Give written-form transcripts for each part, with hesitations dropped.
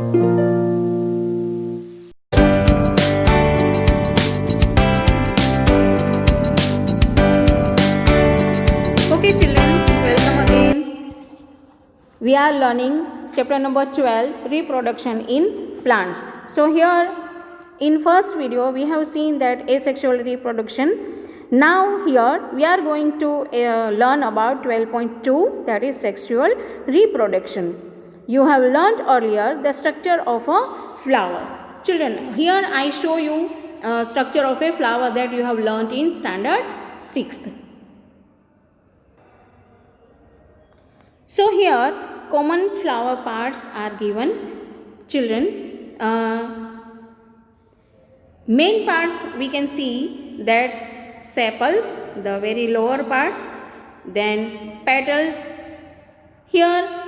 Okay children, welcome again. We are learning chapter number 12, reproduction in plants. So here in first video we have seen that asexual reproduction. Now here we are going to learn about 12.2, that is sexual reproduction. You have learned earlier the structure of a flower. Children, here I show you structure of a flower that you have learned in standard 6th. So here common flower parts are given. Children, main parts we can see that sepals, the very lower parts, then petals, here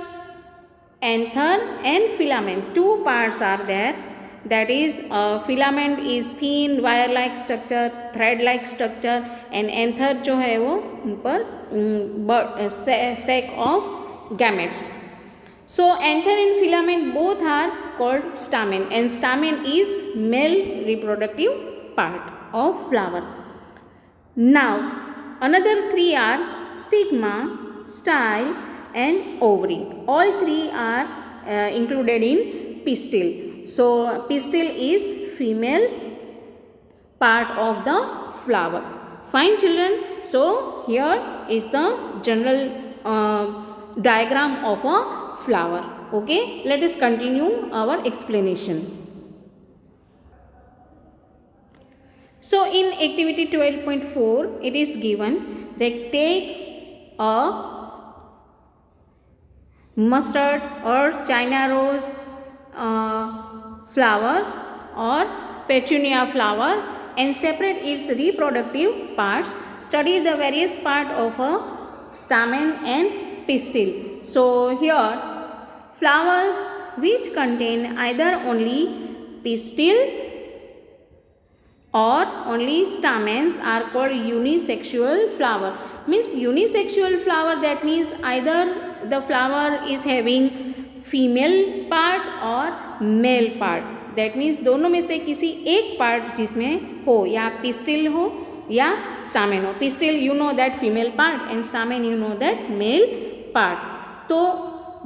anther and filament, two parts are there. That is filament is thin wire like structure, thread like structure, and anther जो है वो ऊपर sac of gametes. So anther and filament both are called stamen, and stamen is male reproductive part of flower. Now another three are stigma, style and ovary. All three are included in pistil. So pistil is female part of the flower. Fine children. So here is the general diagram of a flower. Okay, let us continue our explanation. So in activity 12.4 it is given that take a mustard or China rose flower or petunia flower and separate its reproductive parts. Study the various part of a stamen and pistil. So here flowers which contain either only pistil or only stamens are called unisexual flower. Means unisexual flower, that means either the flower is having female part or male part. That means दोनों में से किसी एक part जिसमें हो, या pistil हो या stamen हो. Pistil you know that female part and stamen you know that male part. तो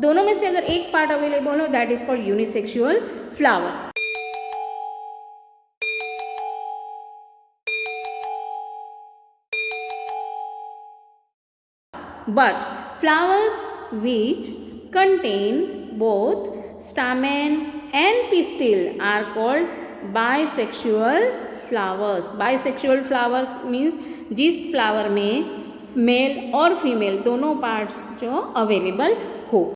दोनों में से अगर एक part available हो, that is called unisexual flower. But flowers which contain both stamen and pistil are called bisexual flowers. Bisexual flower means जिस flower में mail और फीमेल दोनों पार्ट्स जो अवेलेबल हो.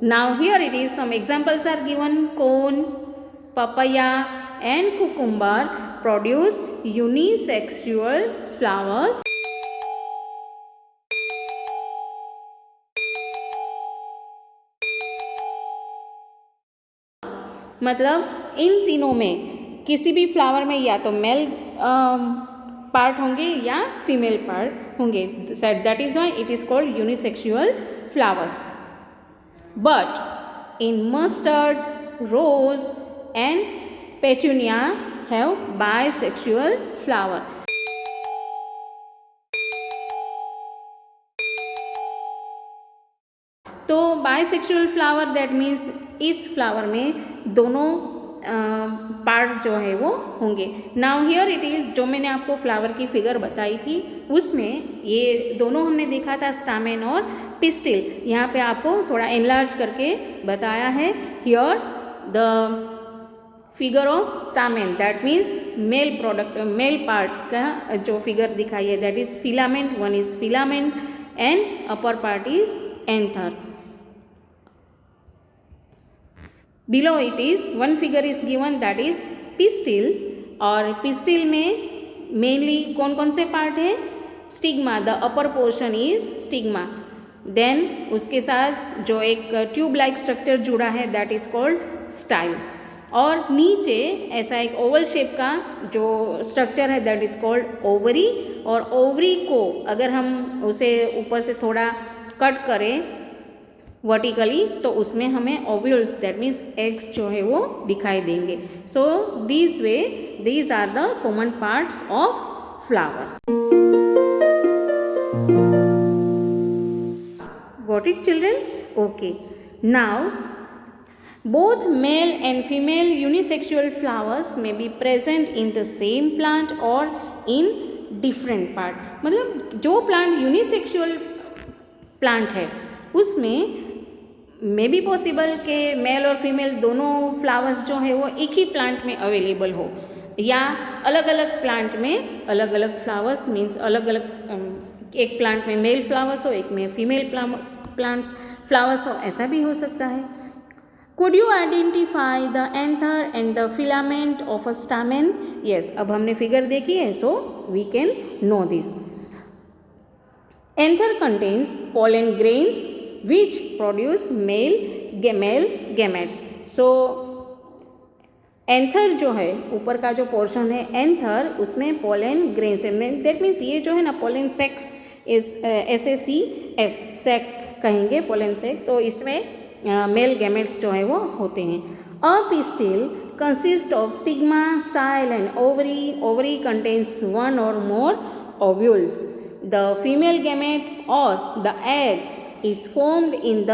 Now here it is, some examples are given. Cone, papaya and cucumber produce unisexual flowers. मतलब इन तीनों में किसी भी फ्लावर में या तो मेल पार्ट होंगे या फीमेल पार्ट होंगे. That is why it is called unisexual flowers. But in mustard, rose and petunia have bisexual flower. तो bisexual flower that means इस फ्लावर में दोनों पार्ट्स जो है वो होंगे. नाउ हियर इट इज़, जो मैंने आपको फ्लावर की फिगर बताई थी उसमें ये दोनों हमने देखा था, स्टामेन और पिस्टिल. यहाँ पे आपको थोड़ा एनलार्ज करके बताया है. Here the figure of stamen, that means male product, male part का जो फिगर दिखाई है that is filament. One is filament and upper part is anther. Below it is one figure is given that is pistil. और pistil में mainly कौन कौन से part है? Stigma, the upper portion is stigma. Then उसके साथ जो एक ट्यूब लाइक स्ट्रक्चर जुड़ा है दैट इज कॉल्ड स्टाइल. और नीचे ऐसा एक ओवल शेप का जो स्ट्रक्चर है दैट इज़ कॉल्ड ओवरी, और ओवरी को अगर हम उसे ऊपर से थोड़ा कट करें वर्टिकली तो उसमें हमें ओव्यूल्स दैट मीन्स एग्स जो है वो दिखाई देंगे. So this way these are the common parts of flower. Got it, children? Okay. Now, both male and female unisexual flowers may be present in the same plant or in different part. मतलब जो plant unisexual plant है उसमें may be possible कि mail और female दोनों flowers जो है वो एक ही प्लांट में अवेलेबल हो, या अलग अलग प्लांट में अलग अलग फ्लावर्स मीन्स अलग अलग एक प्लांट में मेल फ्लावर्स हो, एक में फीमेल प्लांट्स फ्लावर्स हो, ऐसा भी हो सकता है. Could you identify the anther and the filament of a stamen? Yes, अब हमने फिगर देखी है, so we can know this. Anther contains pollen grains which produce male gametes. So anther जो है ऊपर का जो पोर्शन है एंथर उसमें पोलन ग्रेन्स है, दैट मीन्स ये जो है ना पोलन सेक्स इस SACS सेक कहेंगे पोलन सेक, तो इसमें मेल गैमेट्स जो है वो होते हैं. A pistil consist of stigma, style and ovary. Ovary contains one और more ovules. The female gamete और the egg is formed in the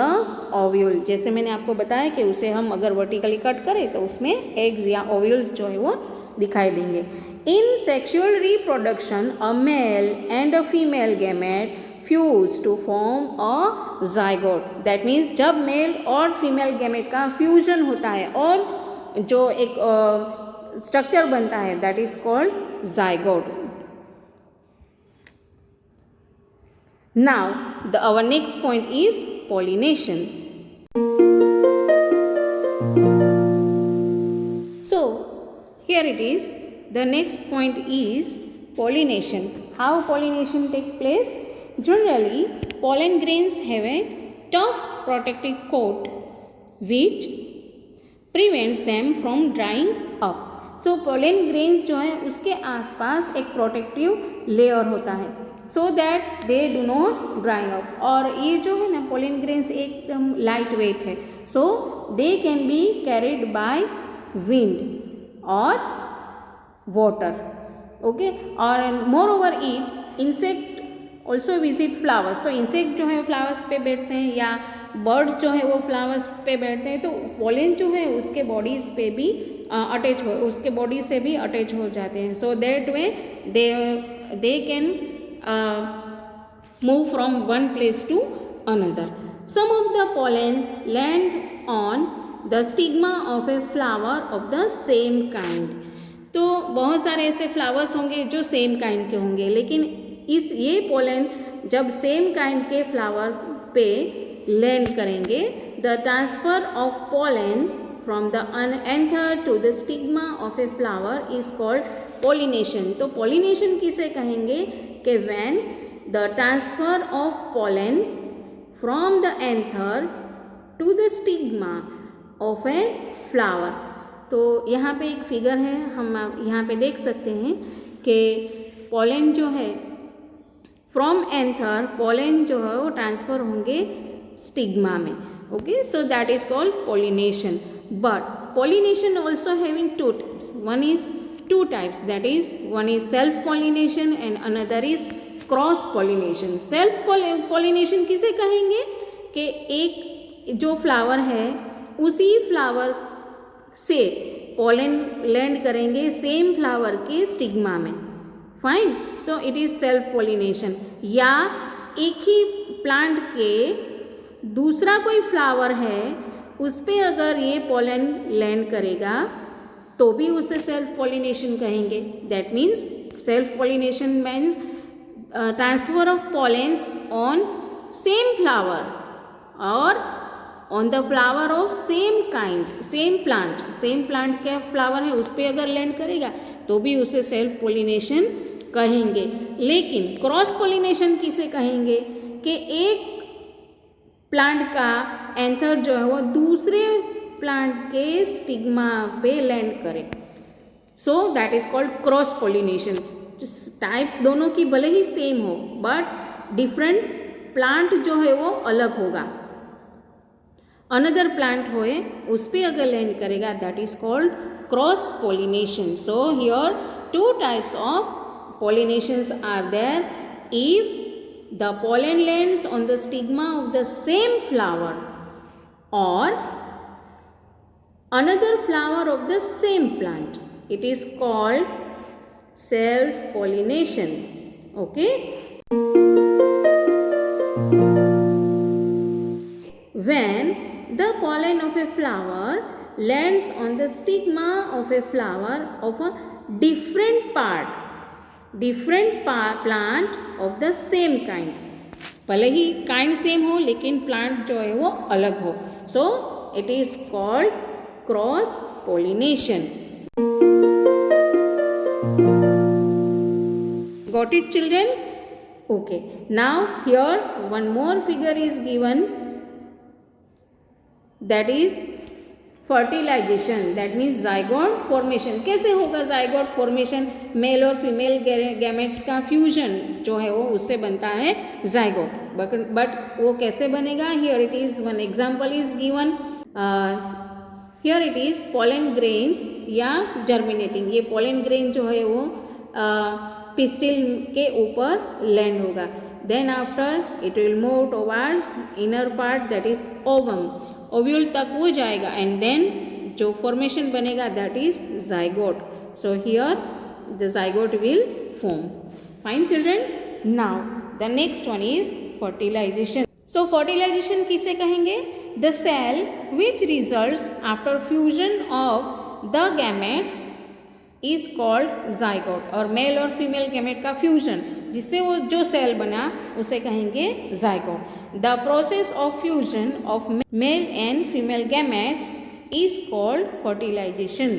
ovule. जैसे मैंने आपको बताया कि उसे हम अगर वर्टिकली कट करें तो उसमें एग्स या ओव्यूल्स जो है वो दिखाई देंगे. In sexual reproduction a male and a female gamete fuse to form a zygote. That means जब मेल और फीमेल गैमेट का फ्यूजन होता है और जो एक स्ट्रक्चर बनता है that is called zygote. Now our next point is pollination. So here it is, the next point is pollination. How pollination take place? Generally, pollen grains have a tough protective coat which prevents them from drying up. So pollen grains जो है उसके आसपास एक protective layer होता है so that they do not dry up. और ये जो है ना pollen grains एकदम लाइट वेट है, so they can be carried by wind or water. Okay, और moreover it insect also visit flowers. तो इंसेक्ट जो है फ्लावर्स पे बैठते हैं या बर्ड्स जो है वो फ्लावर्स पे बैठते हैं, तो पोलन जो है उसके बॉडीज़ पे भी अटैच हो, उसके बॉडी से भी अटैच हो जाते हैं. So that way they can move from one place to another. Some of the pollen land on the stigma of a flower of the same kind. तो बहुत सारे ऐसे फ्लावर्स होंगे जो सेम काइंड के होंगे, लेकिन ये पोलन जब सेम काइंड के फ्लावर पे लैंड करेंगे, the transfer of pollen from the anther to the stigma of a flower is called pollination. तो पोलिनेशन किसे कहेंगे कि when the transfer of pollen from the anther to the stigma of a flower. तो यहाँ पे एक figure है, हम यहाँ पे देख सकते हैं कि पोलन जो है फ्रॉम एंथर पोलन जो है वो ट्रांसफ़र होंगे स्टिग्मा में. Okay, so that is called pollination. But pollination also having two types. One is two types, that is one is self pollination and another is cross pollination. Self pollination किसे कहेंगे कि एक जो flower है उसी flower से pollen land करेंगे same flower के स्टिग्मा में. Fine, so it is self pollination. या एक ही प्लांट के दूसरा कोई फ्लावर है उस पर अगर ये पोलन लैंड करेगा तो भी उसे सेल्फ पोलिनेशन कहेंगे. That means self pollination means transfer of pollens on same flower और on the flower of same kind, same plant का फ्लावर है उस पर अगर लैंड करेगा तो भी उसे सेल्फ पोलिनेशन कहेंगे. लेकिन क्रॉस पोलिनेशन किसे कहेंगे कि एक प्लांट का एंथर जो है वो दूसरे प्लांट के स्टिग्मा पे लैंड करे, so that is called cross pollination. Types दोनों की भले ही सेम हो बट डिफरेंट प्लांट जो है वो अलग होगा। अनदर प्लांट होए उस पर अगर लैंड करेगा that is called cross pollination. So here two types of pollinations are there. If the pollen lands on the stigma of the same flower or another flower of the same plant, it is called self pollination. Okay, when the pollen of a flower lands on the stigma of a flower of a different plant of the same kind, भले ही kind same हो लेकिन plant जो है वो अलग हो, so it is called cross pollination. Got it children? Okay, now here one more figure is given, that is fertilisation, that means zygote formation. कैसे होगा जाइगोट फॉर्मेशन? मेल और फीमेल गैमेट्स का फ्यूजन जो है वो उससे बनता है जाइगोट। बट वो कैसे बनेगा? Here it is one example is given, here it is pollen grains या जर्मिनेटिंग। ये पोलन ग्रेन जो है वो पिस्टिल के ऊपर लैंड होगा, then after it will move towards inner part that is ovum, ovule तक वो जाएगा एंड देन जो फॉर्मेशन बनेगा that is zygote. So here the zygote will form. Fine children, now the next one is fertilisation. So fertilisation किसे कहेंगे? The cell which results after fusion of the gametes is called zygote, और male और female gamete का fusion जिससे वो जो cell बना उसे कहेंगे zygote. The process of fusion of male and female gametes is called fertilization.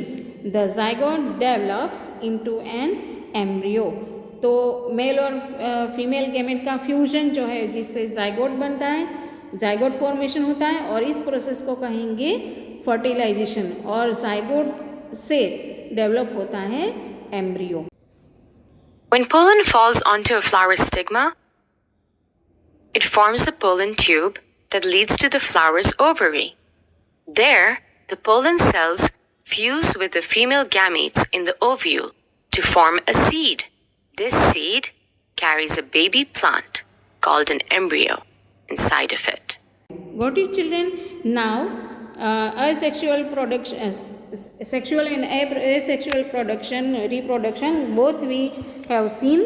The zygote develops into an embryo. तो मेल और फीमेल गैमेट का फ्यूजन जो है जिससे जाइगोट बनता है, जाइगोट फॉर्मेशन होता है, और इस प्रोसेस को कहेंगे फर्टिलाइजेशन, और जाइगोट से डेवलप होता है embryo. When pollen falls onto a flower stigma, it forms a pollen tube that leads to the flower's ovary. There, the pollen cells fuse with the female gametes in the ovule to form a seed. This seed carries a baby plant called an embryo inside of it. Got it, children? Now, asexual production, sexual and asexual reproduction, both we have seen.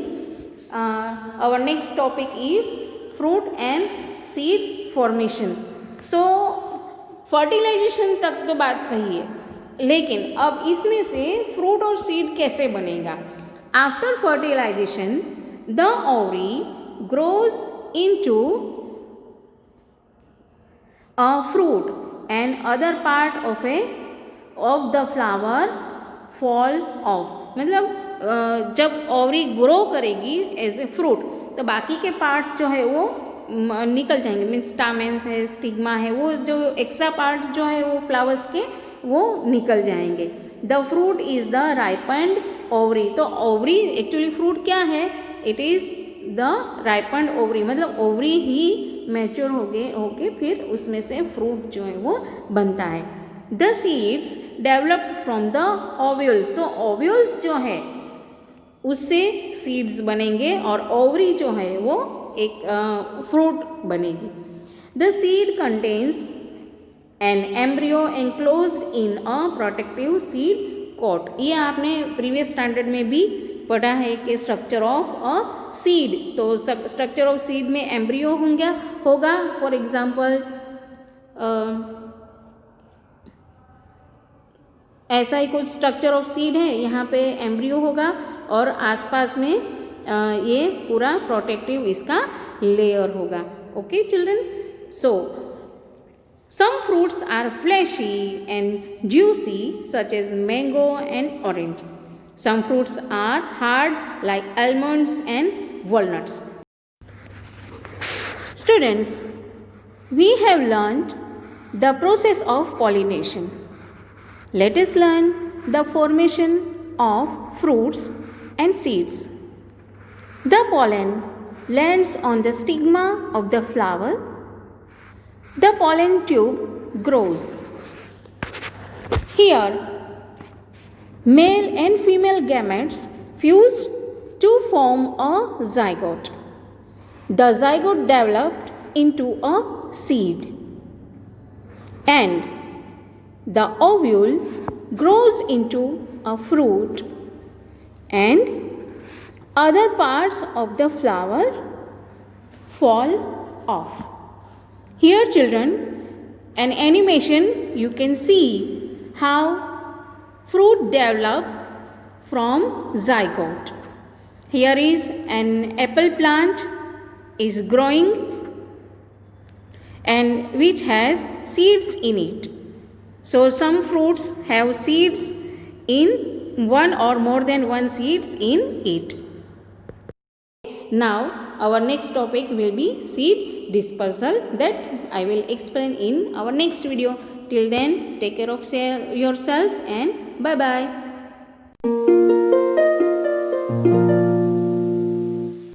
Our next topic is fruit and seed formation. So fertilisation तक तो बात सही है, लेकिन अब इसमें से fruit और सीड कैसे बनेगा? After fertilisation the ovary grows into a fruit and other part of the flower fall off. मतलब जब ओवरी ग्रो करेगी एज ए फ्रूट तो बाकी के पार्ट्स जो है वो निकल जाएंगे, मीन्स स्टामेंस है, स्टिग्मा है, वो जो एक्स्ट्रा पार्ट्स जो है वो फ्लावर्स के वो निकल जाएंगे। The fruit is the ripened ovary. तो ओवरी एक्चुअली फ्रूट क्या है? It is the ripened ovary, मतलब ओवरी ही मैच्योर होके फिर उसमें से फ्रूट जो है वो बनता है। The seeds developed from the ovules. तो ओव्यूल्स जो है उससे सीड्स बनेंगे और ओवरी जो है वो एक फ्रूट बनेगी। The seed contains an embryo enclosed in a protective seed coat. ये आपने प्रीवियस स्टैंडर्ड में भी पढ़ा है कि स्ट्रक्चर ऑफ अ सीड, तो स्ट्रक्चर ऑफ सीड में एम्ब्रियो होगा। फॉर एग्जांपल ऐसा ही कुछ स्ट्रक्चर ऑफ सीड है, यहाँ पे एम्ब्रियो होगा और आसपास में ये पूरा प्रोटेक्टिव इसका लेयर होगा। Okay children, so some fruits are fleshy and juicy such as mango and orange. Some fruits are hard like almonds and walnuts. Students, we have learned the process of pollination. Let us learn the formation of fruits and seeds. The pollen lands on the stigma of the flower. The pollen tube grows. Here, male and female gametes fuse to form a zygote. The zygote developed into a seed, and the ovule grows into a fruit, and other parts of the flower fall off. Here, children, an animation you can see how fruit develop from zygote. Here is an apple plant is growing and which has seeds in it. So some fruits have seeds in one or more than one seeds in it. Now our next topic will be seed dispersal, that I will explain in our next video. Till then, take care of yourself and bye bye.